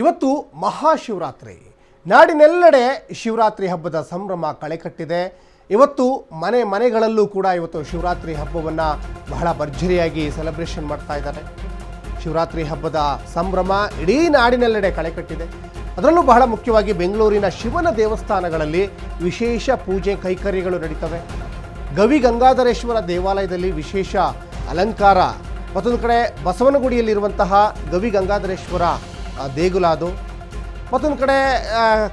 ಇವತ್ತು ಮಹಾಶಿವರಾತ್ರಿ. ನಾಡಿನೆಲ್ಲೆಡೆ ಶಿವರಾತ್ರಿ ಹಬ್ಬದ ಸಂಭ್ರಮ ಕಳೆಕಟ್ಟಿದೆ. ಇವತ್ತು ಮನೆಗಳಲ್ಲೂ ಕೂಡ ಇವತ್ತು ಶಿವರಾತ್ರಿ ಹಬ್ಬವನ್ನು ಬಹಳ ಭರ್ಜರಿಯಾಗಿ ಸೆಲೆಬ್ರೇಷನ್ ಮಾಡ್ತಾ ಇದ್ದಾರೆ. ಶಿವರಾತ್ರಿ ಹಬ್ಬದ ಸಂಭ್ರಮ ಇಡೀ ನಾಡಿನೆಲ್ಲೆಡೆ ಕಳೆಕಟ್ಟಿದೆ. ಅದರಲ್ಲೂ ಬಹಳ ಮುಖ್ಯವಾಗಿ ಬೆಂಗಳೂರಿನ ಶಿವನ ದೇವಸ್ಥಾನಗಳಲ್ಲಿ ವಿಶೇಷ ಪೂಜೆ ಕೈಕರ್ಯಗಳು ನಡೀತವೆ. ಗವಿ ಗಂಗಾಧರೇಶ್ವರ ದೇವಾಲಯದಲ್ಲಿ ವಿಶೇಷ ಅಲಂಕಾರ, ಮತ್ತೊಂದು ಕಡೆ ಬಸವನಗುಡಿಯಲ್ಲಿರುವಂತಹ ಗವಿ ಗಂಗಾಧರೇಶ್ವರ ದೇಗುಲ ಅದು, ಮತ್ತೊಂದು ಕಡೆ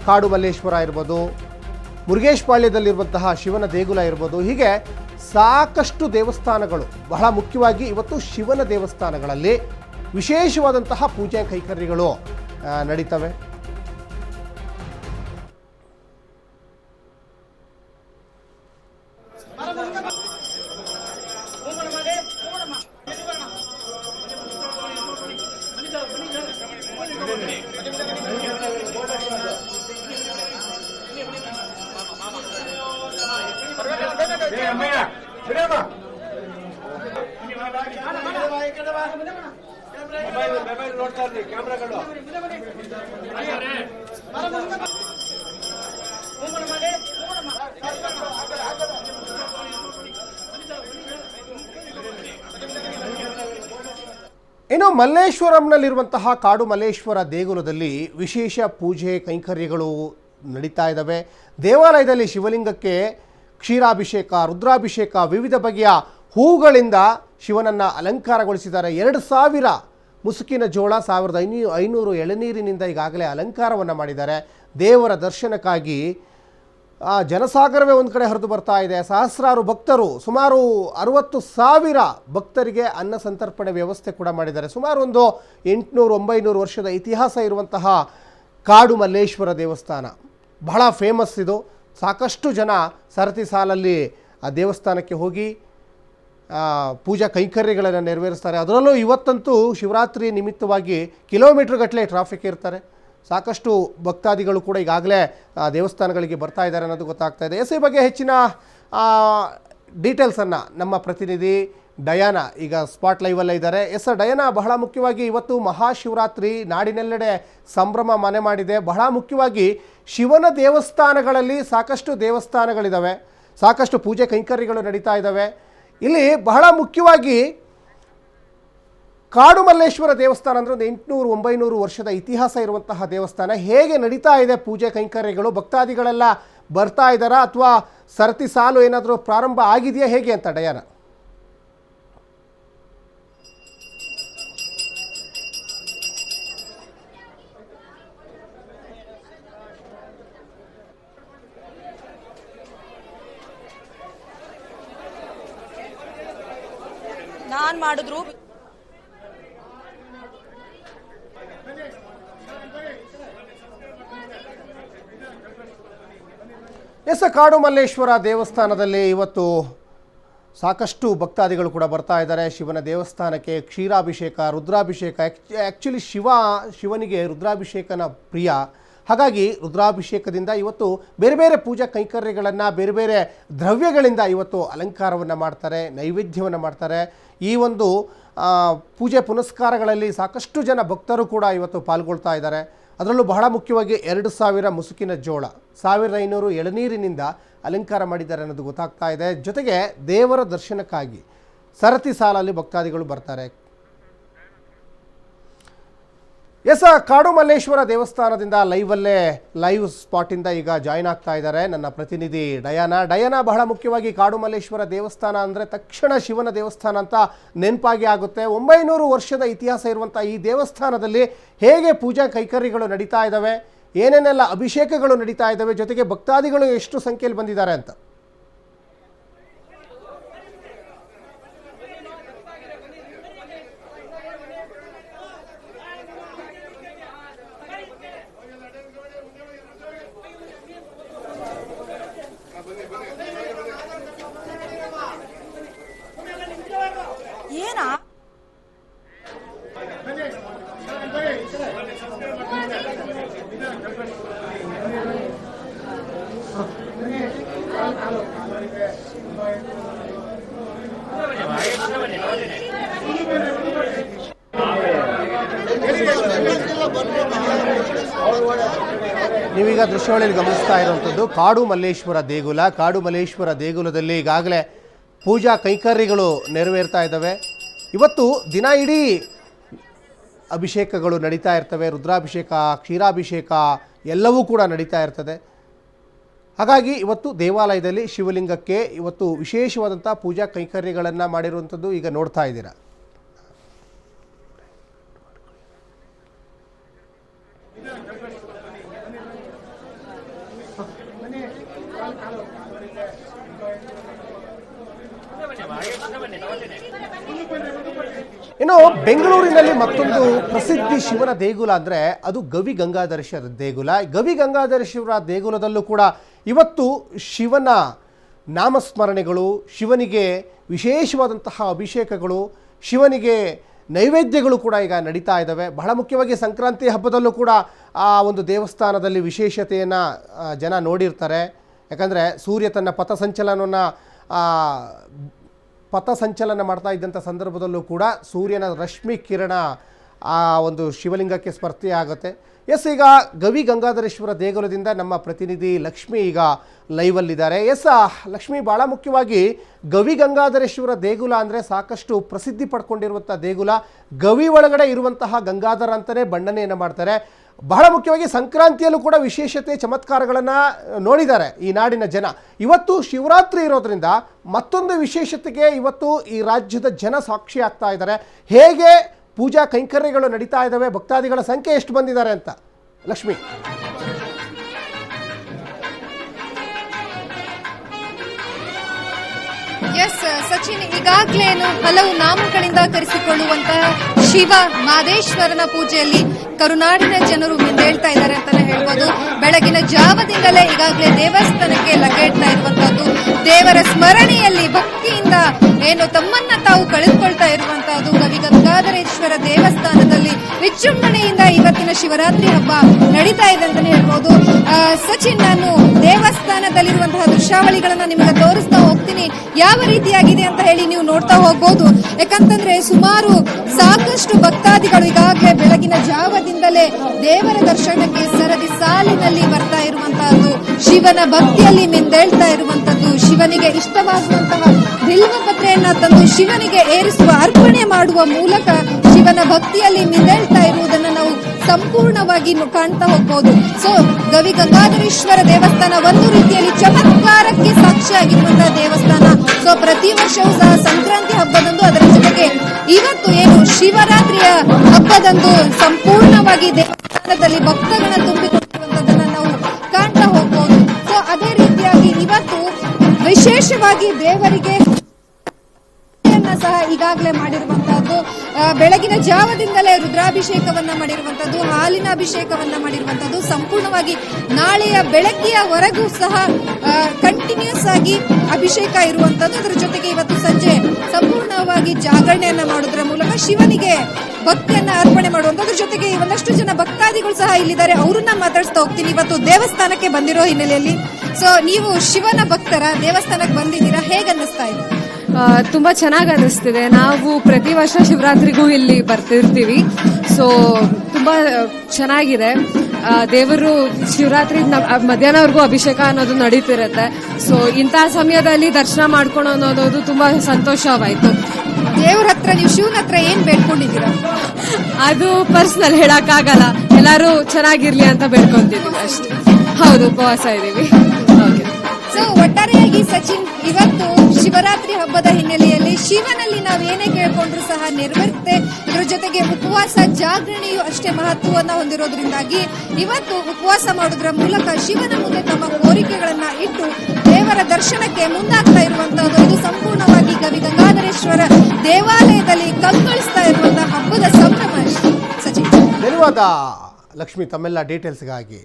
ಕಾಡು ಮಲ್ಲೇಶ್ವರ ಇರ್ಬೋದು, ಮುರುಗೇಶ್ ಪಾಳ್ಯದಲ್ಲಿರುವಂತಹ ಶಿವನ ದೇಗುಲ ಇರ್ಬೋದು. ಹೀಗೆ ಸಾಕಷ್ಟು ದೇವಸ್ಥಾನಗಳು, ಬಹಳ ಮುಖ್ಯವಾಗಿ ಇವತ್ತು ಶಿವನ ದೇವಸ್ಥಾನಗಳಲ್ಲಿ ವಿಶೇಷವಾದಂತಹ ಪೂಜಾ ಕೈಕರ್ಯಗಳು ನಡೀತವೆ. ಇನ್ನು ಮಲ್ಲೇಶ್ವರಂನಲ್ಲಿರುವಂತಹ ಕಾಡು ಮಲ್ಲೇಶ್ವರ ದೇಗುಲದಲ್ಲಿ ವಿಶೇಷ ಪೂಜೆ ಕೈಂಕರ್ಯಗಳು ನಡೀತಾ ಇದ್ದಾವೆ. ದೇವಾಲಯದಲ್ಲಿ ಶಿವಲಿಂಗಕ್ಕೆ ಕ್ಷೀರಾಭಿಷೇಕ, ರುದ್ರಾಭಿಷೇಕ, ವಿವಿಧ ಬಗೆಯ ಹೂಗಳಿಂದ ಶಿವನನ್ನು ಅಲಂಕಾರಗೊಳಿಸಿದ್ದಾರೆ. 2000 ಮುಸುಕಿನ ಜೋಳ, 1500 ಎಳನೀರಿನಿಂದ ಈಗಾಗಲೇ ಅಲಂಕಾರವನ್ನು ಮಾಡಿದ್ದಾರೆ. ದೇವರ ದರ್ಶನಕ್ಕಾಗಿ ಜನಸಾಗರವೇ ಒಂದು ಕಡೆ ಹರಿದು ಬರ್ತಾ ಇದೆ. ಸಹಸ್ರಾರು ಭಕ್ತರು, ಸುಮಾರು 60,000 ಭಕ್ತರಿಗೆ ಅನ್ನ ಸಂತರ್ಪಣೆ ವ್ಯವಸ್ಥೆ ಕೂಡ ಮಾಡಿದ್ದಾರೆ. ಸುಮಾರು ಒಂದು 800-900 ವರ್ಷದ ಇತಿಹಾಸ ಇರುವಂತಹ ಕಾಡು ಮಲ್ಲೇಶ್ವರ ದೇವಸ್ಥಾನ ಬಹಳ ಫೇಮಸ್. ಇದು ಸಾಕಷ್ಟು ಜನ ಸರತಿ ಸಾಲಲ್ಲಿ ಆ ದೇವಸ್ಥಾನಕ್ಕೆ ಹೋಗಿ ಪೂಜಾ ಕೈಂಕರ್ಯಗಳನ್ನು ನೆರವೇರಿಸ್ತಾರೆ. ಅದರಲ್ಲೂ ಇವತ್ತಂತೂ ಶಿವರಾತ್ರಿ ನಿಮಿತ್ತವಾಗಿ ಕಿಲೋಮೀಟರ್ ಗಟ್ಟಲೆ ಟ್ರಾಫಿಕ್ ಇರ್ತಾರೆ. ಸಾಕಷ್ಟು ಭಕ್ತಾದಿಗಳು ಕೂಡ ಈಗಾಗಲೇ ದೇವಸ್ಥಾನಗಳಿಗೆ ಬರ್ತಾ ಇದ್ದಾರೆ ಅನ್ನೋದು ಗೊತ್ತಾಗ್ತಾ ಇದೆ. ಈ ಬಗ್ಗೆ ಹೆಚ್ಚಿನ ಡೀಟೇಲ್ಸನ್ನು ನಮ್ಮ ಪ್ರತಿನಿಧಿ ಡಯಾನಾ ಈಗ ಸ್ಪಾಟ್ ಲೈವಲ್ಲೇ ಇದ್ದಾರೆ. ಡಯಾನಾ, ಬಹಳ ಮುಖ್ಯವಾಗಿ ಇವತ್ತು ಮಹಾಶಿವರಾತ್ರಿ ನಾಡಿನೆಲ್ಲೆಡೆ ಸಂಭ್ರಮ ಮನೆ ಮಾಡಿದೆ. ಬಹಳ ಮುಖ್ಯವಾಗಿ ಶಿವನ ದೇವಸ್ಥಾನಗಳಲ್ಲಿ ಸಾಕಷ್ಟು ದೇವಸ್ಥಾನಗಳಿದ್ದಾವೆ, ಸಾಕಷ್ಟು ಪೂಜೆ ಕೈಂಕರ್ಯಗಳು ನಡೀತಾ ಇದ್ದಾವೆ. ಇಲ್ಲಿ ಬಹಳ ಮುಖ್ಯವಾಗಿ ಕಾಡು ಮಲ್ಲೇಶ್ವರ ದೇವಸ್ಥಾನ ಅಂದರೆ ಒಂದು 800-900 ವರ್ಷದ ಇತಿಹಾಸ ಇರುವಂತಹ ದೇವಸ್ಥಾನ. ಹೇಗೆ ನಡೀತಾ ಇದೆ ಪೂಜೆ ಕೈಂಕರ್ಯಗಳು? ಭಕ್ತಾದಿಗಳೆಲ್ಲ ಬರ್ತಾ ಇದ್ದಾರಾ ಅಥವಾ ಸರತಿ ಸಾಲು ಏನಾದರೂ ಪ್ರಾರಂಭ ಆಗಿದೆಯಾ, ಹೇಗೆ ಅಂತ ಡಯಾನಾ? ನಾನ್ ಮಾಡಿದ್ರು ಕಾಡು ಮಲ್ಲೇಶ್ವರ ದೇವಸ್ಥಾನದಲ್ಲಿ ಇವತ್ತು ಸಾಕಷ್ಟು ಭಕ್ತಾದಿಗಳು ಕೂಡ ಬರ್ತಾ ಇದ್ದಾರೆ. ಶಿವನ ದೇವಸ್ಥಾನಕ್ಕೆ ಕ್ಷೀರಾಭಿಷೇಕ, ರುದ್ರಾಭಿಷೇಕ. ಆ್ಯಕ್ಚುಲಿ ಶಿವನಿಗೆ ರುದ್ರಾಭಿಷೇಕನ ಪ್ರಿಯ. ಹಾಗಾಗಿ ರುದ್ರಾಭಿಷೇಕದಿಂದ ಇವತ್ತು ಬೇರೆ ಬೇರೆ ಪೂಜಾ ಕೈಂಕರ್ಯಗಳನ್ನು ಬೇರೆ ಬೇರೆ ದ್ರವ್ಯಗಳಿಂದ ಇವತ್ತು ಅಲಂಕಾರವನ್ನು ಮಾಡ್ತಾರೆ, ನೈವೇದ್ಯವನ್ನು ಮಾಡ್ತಾರೆ. ಈ ಒಂದು ಪೂಜೆ ಪುನಸ್ಕಾರಗಳಲ್ಲಿ ಸಾಕಷ್ಟು ಜನ ಭಕ್ತರು ಕೂಡ ಇವತ್ತು ಪಾಲ್ಗೊಳ್ತಾ ಇದ್ದಾರೆ. ಅದರಲ್ಲೂ ಬಹಳ ಮುಖ್ಯವಾಗಿ 2000 ಮುಸುಕಿನ ಜೋಳ, 1500 ಎಳನೀರಿನಿಂದ ಅಲಂಕಾರ ಮಾಡಿದ್ದಾರೆ ಅನ್ನೋದು ಗೊತ್ತಾಗ್ತಾ ಇದೆ. ಜೊತೆಗೆ ದೇವರ ದರ್ಶನಕ್ಕಾಗಿ ಸರತಿ ಸಾಲಲ್ಲಿ ಭಕ್ತಾದಿಗಳು ಬರ್ತಾರೆ. ಕಾಡು ಮಲ್ಲೇಶ್ವರ ದೇವಸ್ಥಾನದಿಂದ ಲೈವ್ ಸ್ಪಾಟಿಂದ ಈಗ ಜಾಯಿನ್ ಆಗ್ತಾ ಇದ್ದಾರೆ ನನ್ನ ಪ್ರತಿನಿಧಿ ಡಯಾನಾ. ಬಹಳ ಮುಖ್ಯವಾಗಿ ಕಾಡು ಮಲ್ಲೇಶ್ವರ ದೇವಸ್ಥಾನ ಅಂದರೆ ತಕ್ಷಣ ಶಿವನ ದೇವಸ್ಥಾನ ಅಂತ ನೆನಪಾಗಿ ಆಗುತ್ತೆ. 900 ವರ್ಷದ ಇತಿಹಾಸ ಇರುವಂಥ ಈ ದೇವಸ್ಥಾನದಲ್ಲಿ ಹೇಗೆ ಪೂಜಾ ಕೈಕರ್ಯಗಳು ನಡೀತಾ ಇದ್ದಾವೆ, ಏನೇನೆಲ್ಲ ಅಭಿಷೇಕಗಳು ನಡೀತಾ ಇದ್ದಾವೆ, ಜೊತೆಗೆ ಭಕ್ತಾದಿಗಳು ಎಷ್ಟು ಸಂಖ್ಯೆಯಲ್ಲಿ ಬಂದಿದ್ದಾರೆ ಅಂತ? ಏನಾ ನೀವೀಗ ದೃಶ್ಯಾವಳಿಯಲ್ಲಿ ಗಮನಿಸ್ತಾ ಇರುವಂಥದ್ದು ಕಾಡು ಮಲ್ಲೇಶ್ವರ ದೇಗುಲ. ಕಾಡು ಮಲ್ಲೇಶ್ವರ ದೇಗುಲದಲ್ಲಿ ಈಗಾಗಲೇ ಪೂಜಾ ಕೈಂಕರ್ಯಗಳು ನೆರವೇರ್ತಾ ಇದ್ದಾವೆ. ಇವತ್ತು ದಿನ ಇಡೀ ಅಭಿಷೇಕಗಳು ನಡೀತಾ ಇರ್ತವೆ. ರುದ್ರಾಭಿಷೇಕ, ಕ್ಷೀರಾಭಿಷೇಕ ಎಲ್ಲವೂ ಕೂಡ ನಡೀತಾ ಇರ್ತದೆ. ಹಾಗಾಗಿ ಇವತ್ತು ದೇವಾಲಯದಲ್ಲಿ ಶಿವಲಿಂಗಕ್ಕೆ ಇವತ್ತು ವಿಶೇಷವಾದಂಥ ಪೂಜಾ ಕೈಂಕರ್ಯಗಳನ್ನು ಮಾಡಿರುವಂಥದ್ದು ಈಗ ನೋಡ್ತಾ ಇದ್ದೀರಾ. ಇನ್ನು ಬೆಂಗಳೂರಿನಲ್ಲಿ ಮತ್ತೊಂದು ಪ್ರಸಿದ್ಧಿ ಶಿವನ ದೇಗುಲ ಅಂದರೆ ಅದು ಗವಿ ಗಂಗಾಧರೇಶ್ವರ ದೇಗುಲ. ಗವಿ ಗಂಗಾಧರೇಶ್ವರ ದೇಗುಲದಲ್ಲೂ ಕೂಡ ಇವತ್ತು ಶಿವನ ನಾಮಸ್ಮರಣೆಗಳು, ಶಿವನಿಗೆ ವಿಶೇಷವಾದಂತಹ ಅಭಿಷೇಕಗಳು, ಶಿವನಿಗೆ ನೈವೇದ್ಯಗಳು ಕೂಡ ಈಗ ನಡೀತಾ ಇದ್ದಾವೆ. ಬಹಳ ಮುಖ್ಯವಾಗಿ ಸಂಕ್ರಾಂತಿ ಹಬ್ಬದಲ್ಲೂ ಕೂಡ ಆ ಒಂದು ದೇವಸ್ಥಾನದಲ್ಲಿ ವಿಶೇಷತೆಯನ್ನು ಜನ ನೋಡಿರ್ತಾರೆ. ಯಾಕಂದರೆ ಸೂರ್ಯ ತನ್ನ ಪಥಸಂಚಲನ ಮಾಡ್ತಾ ಇದ್ದಂಥ ಸಂದರ್ಭದಲ್ಲೂ ಕೂಡ ಸೂರ್ಯನ ರಶ್ಮಿ ಕಿರಣ ಆ ಒಂದು ಶಿವಲಿಂಗಕ್ಕೆ ಸ್ಪರ್ಶೆ ಆಗುತ್ತೆ. ಎಸ್, ಈಗ ಗವಿ ಗಂಗಾಧರೇಶ್ವರ ದೇಗುಲದಿಂದ ನಮ್ಮ ಪ್ರತಿನಿಧಿ ಲಕ್ಷ್ಮಿ ಈಗ ಲೈವಲ್ಲಿದ್ದಾರೆ. ಎಸ್ ಲಕ್ಷ್ಮಿ, ಭಾಳ ಮುಖ್ಯವಾಗಿ ಗವಿ ಗಂಗಾಧರೇಶ್ವರ ದೇಗುಲ ಅಂದರೆ ಸಾಕಷ್ಟು ಪ್ರಸಿದ್ಧಿ ಪಡ್ಕೊಂಡಿರುವಂಥ ದೇಗುಲ. ಗವಿ ಒಳಗಡೆ ಇರುವಂತಹ ಗಂಗಾಧರ ಅಂತಲೇ ಬಣ್ಣನೆಯನ್ನು ಮಾಡ್ತಾರೆ. ಬಹಳ ಮುಖ್ಯವಾಗಿ ಸಂಕ್ರಾಂತಿಯಲ್ಲೂ ಕೂಡ ವಿಶೇಷತೆ ಚಮತ್ಕಾರಗಳನ್ನು ನೋಡಿದ್ದಾರೆ ಈ ನಾಡಿನ ಜನ. ಇವತ್ತು ಶಿವರಾತ್ರಿ ಇರೋದ್ರಿಂದ ಮತ್ತೊಂದು ವಿಶೇಷತೆಗೆ ಇವತ್ತು ಈ ರಾಜ್ಯದ ಜನ ಸಾಕ್ಷಿ ಆಗ್ತಾ ಇದ್ದಾರೆ. ಹೇಗೆ ಪೂಜಾ ಕೈಂಕರ್ಯಗಳು ನಡೀತಾ ಇದ್ದಾವೆ, ಭಕ್ತಾದಿಗಳ ಸಂಖ್ಯೆ ಎಷ್ಟು ಬಂದಿದ್ದಾರೆ ಅಂತ ಲಕ್ಷ್ಮಿ. ಎಸ್ ಸಚಿನ್, ಈಗಾಗಲೇ ಹಲವು ನಾಮಗಳಿಂದ ಕರೆಸಿಕೊಳ್ಳುವಂತಹ ಶಿವ ಮಾದೇಶ್ವರನ ಪೂಜೆಯಲ್ಲಿ ಕರುನಾಡಿನ ಜನರು ಮಿಂದೇಳ್ತಾ ಇದ್ದಾರೆ ಅಂತಾನೆ ಹೇಳ್ಬೋದು. ಬೆಳಗಿನ ಜಾವದಿಂದಲೇ ಈಗಾಗಲೇ ದೇವಸ್ಥಾನಕ್ಕೆ ಲಗ್ಗೆಡ್ತಾ ಇರುವಂತಹದ್ದು, ದೇವರ ಸ್ಮರಣೆಯಲ್ಲಿ ಭಕ್ತಿಯಿಂದ ಏನು ತಮ್ಮನ್ನ ತಾವು ಕಳೆದುಕೊಳ್ತಾ ಇರುವಂತಹದ್ದು ಗವಿ ಗಂಗಾಧರೇಶ್ವರ ದೇವಸ್ಥಾನದಲ್ಲಿ ವಿಜೃಂಭಣೆಯಿಂದ ಇವತ್ತಿನ ಶಿವರಾತ್ರಿ ಹಬ್ಬ ನಡೀತಾ ಇದೆ ಅಂತಾನೆ ಹೇಳ್ಬೋದು. ಸಚಿನ್, ನಾನು ದೇವಸ್ಥಾನದಲ್ಲಿರುವಂತಹ ದೃಶ್ಯಾವಳಿಗಳನ್ನ ನಿಮಗೆ ತೋರಿಸ್ತಾ ಹೋಗ್ತೀನಿ. ಯಾವ ರೀತಿಯಾಗಿದೆ ಅಂತ ಹೇಳಿ ನೀವು ನೋಡ್ತಾ ಹೋಗ್ಬೋದು. ಯಾಕಂತಂದ್ರೆ ಸುಮಾರು ಸಾಕಷ್ಟು ಭಕ್ತಾದಿಗಳು ಈಗಾಗಲೇ ಬೆಳಗಿನ ಜಾವದಿಂದಲೇ ದೇವರ ದರ್ಶನಕ್ಕೆ ಸರದಿ ಸಾಲಿನಲ್ಲಿ ಬರ್ತಾ ಇರುವಂತಹದ್ದು, ಶಿವನ ಭಕ್ತಿಯಲ್ಲಿ ಮಿಂದೇಳ್ತಾ ಇರುವಂತದ್ದು, ಶಿವನಿಗೆ ಇಷ್ಟವಾಗುವಂತಹ ಬಿಲ್ವ ಪತ್ರೆಯನ್ನ ತಂದು ಶಿವನಿಗೆ ಏರಿಸುವ ಅರ್ಪಣೆ ಮಾಡುವ ಮೂಲಕ ಶಿವನ ಭಕ್ತಿಯಲ್ಲಿ ಮಿಂದೇಳ್ತಾ ಇರುವುದನ್ನ ನಾವು ಸಂಪೂರ್ಣವಾಗಿ ಕಾಣ್ತಾ ಹೋಗ್ಬೋದು. ಸೊ ಗವಿ ಗಂಗಾಧರೇಶ್ವರ ದೇವಸ್ಥಾನ ಒಂದು ರೀತಿಯಲ್ಲಿ ಚಮತ್ಕಾರಕ್ಕೆ ಸಾಕ್ಷಿಯಾಗಿರುವಂತಹ ದೇವಸ್ಥಾನ. ಸೊ ಪ್ರತಿ ವರ್ಷವೂ ಸಹ ಸಂಕ್ರಾಂತಿ ಹಬ್ಬದಂದು, ಅದರ ಜೊತೆಗೆ ಇವತ್ತು ಏನು ಶಿವರಾತ್ರಿಯ ಹಬ್ಬದಂದು ಸಂಪೂರ್ಣವಾಗಿ ದೇವಸ್ಥಾನದಲ್ಲಿ ಭಕ್ತಗಣ ತುಂಬಿಕೊಂಡಿರುವಂತದನ್ನ ನಾವು ಕಾಣ್ತಾ ಹೋಗ್ಬೋದು. ಸೊ ಅದೇ ರೀತಿಯಾಗಿ ಇವತ್ತು ವಿಶೇಷವಾಗಿ ದೇವರಿಗೆ ಸಹ ಈಗಾಗಲೇ ಮಾಡಿರುವಂತಹದ್ದು, ಬೆಳಗಿನ ಜಾವದಿಂದಲೇ ರುದ್ರಾಭಿಷೇಕವನ್ನ ಮಾಡಿರುವಂತದ್ದು, ಹಾಲಿನ ಅಭಿಷೇಕವನ್ನ ಮಾಡಿರುವಂತದ್ದು, ಸಂಪೂರ್ಣವಾಗಿ ನಾಳೆಯ ಬೆಳಗ್ಗೆಯವರೆಗೂ ಸಹ ಕಂಟಿನ್ಯೂಸ್ ಆಗಿ ಅಭಿಷೇಕ ಇರುವಂತದ್ದು. ಅದರ ಜೊತೆಗೆ ಇವತ್ತು ಸಂಜೆ ಸಂಪೂರ್ಣವಾಗಿ ಜಾಗರಣೆಯನ್ನ ಮಾಡೋದ್ರ ಮೂಲಕ ಶಿವನಿಗೆ ಭಕ್ತಿಯನ್ನ ಅರ್ಪಣೆ ಮಾಡುವಂತದ್ರ ಜೊತೆಗೆ ಒಂದಷ್ಟು ಜನ ಭಕ್ತಾದಿಗಳು ಸಹ ಇಲ್ಲಿದ್ದಾರೆ. ಅವ್ರನ್ನ ಮಾತಾಡಿಸ್ತಾ ಹೋಗ್ತೀನಿ ಇವತ್ತು ದೇವಸ್ಥಾನಕ್ಕೆ ಬಂದಿರೋ ಹಿನ್ನೆಲೆಯಲ್ಲಿ. ಸೊ ನೀವು ಶಿವನ ಭಕ್ತರ, ದೇವಸ್ಥಾನಕ್ಕೆ ಬಂದಿದ್ದೀರಾ, ಹೇಗನ್ನಿಸ್ತಾ ಇದೆ? ತುಂಬಾ ಚೆನ್ನಾಗಿ ಅನಿಸ್ತಿದೆ. ನಾವು ಪ್ರತಿ ವರ್ಷ ಶಿವರಾತ್ರಿಗೂ ಇಲ್ಲಿ ಬರ್ತಿರ್ತೀವಿ. ಸೊ ತುಂಬಾ ಚೆನ್ನಾಗಿದೆ. ದೇವರು ಶಿವರಾತ್ರಿ ಮಧ್ಯಾಹ್ನವರೆಗೂ ಅಭಿಷೇಕ ಅನ್ನೋದು ನಡೀತಿರುತ್ತೆ. ಸೊ ಇಂತಹ ಸಮಯದಲ್ಲಿ ದರ್ಶನ ಮಾಡ್ಕೊಂಡು ಅನ್ನೋದು ತುಂಬಾ ಸಂತೋಷವಾಯ್ತು. ದೇವ್ರ ಹತ್ರ, ನೀವು ಶಿವನ ಹತ್ರ ಏನ್ ಬೇಡ್ಕೊಂಡಿದ್ದೀರಾ? ಅದು ಪರ್ಸನಲ್ ಹೇಳಕ್ಕಾಗಲ್ಲ. ಎಲ್ಲರೂ ಚೆನ್ನಾಗಿರ್ಲಿ ಅಂತ ಬೇಡ್ಕೊಂತಿದ್ದೀವಿ ಅಷ್ಟೇ. ಹೌದು, ಉಪವಾಸ ಇದೀವಿ. ಸೊ ಒಟ್ಟಾರೆಯಾಗಿ ಸಚಿನ್, ಇವತ್ತು ಶಿವರಾತ್ರಿ ಹಬ್ಬದ ಹಿನ್ನೆಲೆಯಲ್ಲಿ ಶಿವನಲ್ಲಿ ನಾವೇನೇ ಕೇಳ್ಕೊಂಡ್ರು ಸಹ ನೆರವೇರುತ್ತೆ. ಅದರ ಜೊತೆಗೆ ಉಪವಾಸ ಜಾಗರಣೆಯು ಅಷ್ಟೇ ಮಹತ್ವವನ್ನು ಹೊಂದಿರೋದ್ರಿಂದಾಗಿ ಇವತ್ತು ಉಪವಾಸ ಮಾಡೋದ್ರ ಮೂಲಕ ಶಿವನ ಮುಂದೆ ತಮ್ಮ ಕೋರಿಕೆಗಳನ್ನ ಇಟ್ಟು ದೇವರ ದರ್ಶನಕ್ಕೆ ಮುಂದಾಗ್ತಾ ಇರುವಂತಹದ್ದು. ಇದು ಸಂಪೂರ್ಣವಾಗಿ ಗವಿ ಗಂಗಾಧರೇಶ್ವರ ದೇವಾಲಯದಲ್ಲಿ ಕಂಗೊಳಿಸ್ತಾ ಇರುವಂತಹ ಹಬ್ಬದ ಸಂಭ್ರಮ. ಸಚಿನ್, ಧನ್ಯವಾದ ಲಕ್ಷ್ಮಿ ತಮ್ಮೆಲ್ಲ ಡೀಟೇಲ್ಸ್ಗಾಗಿ.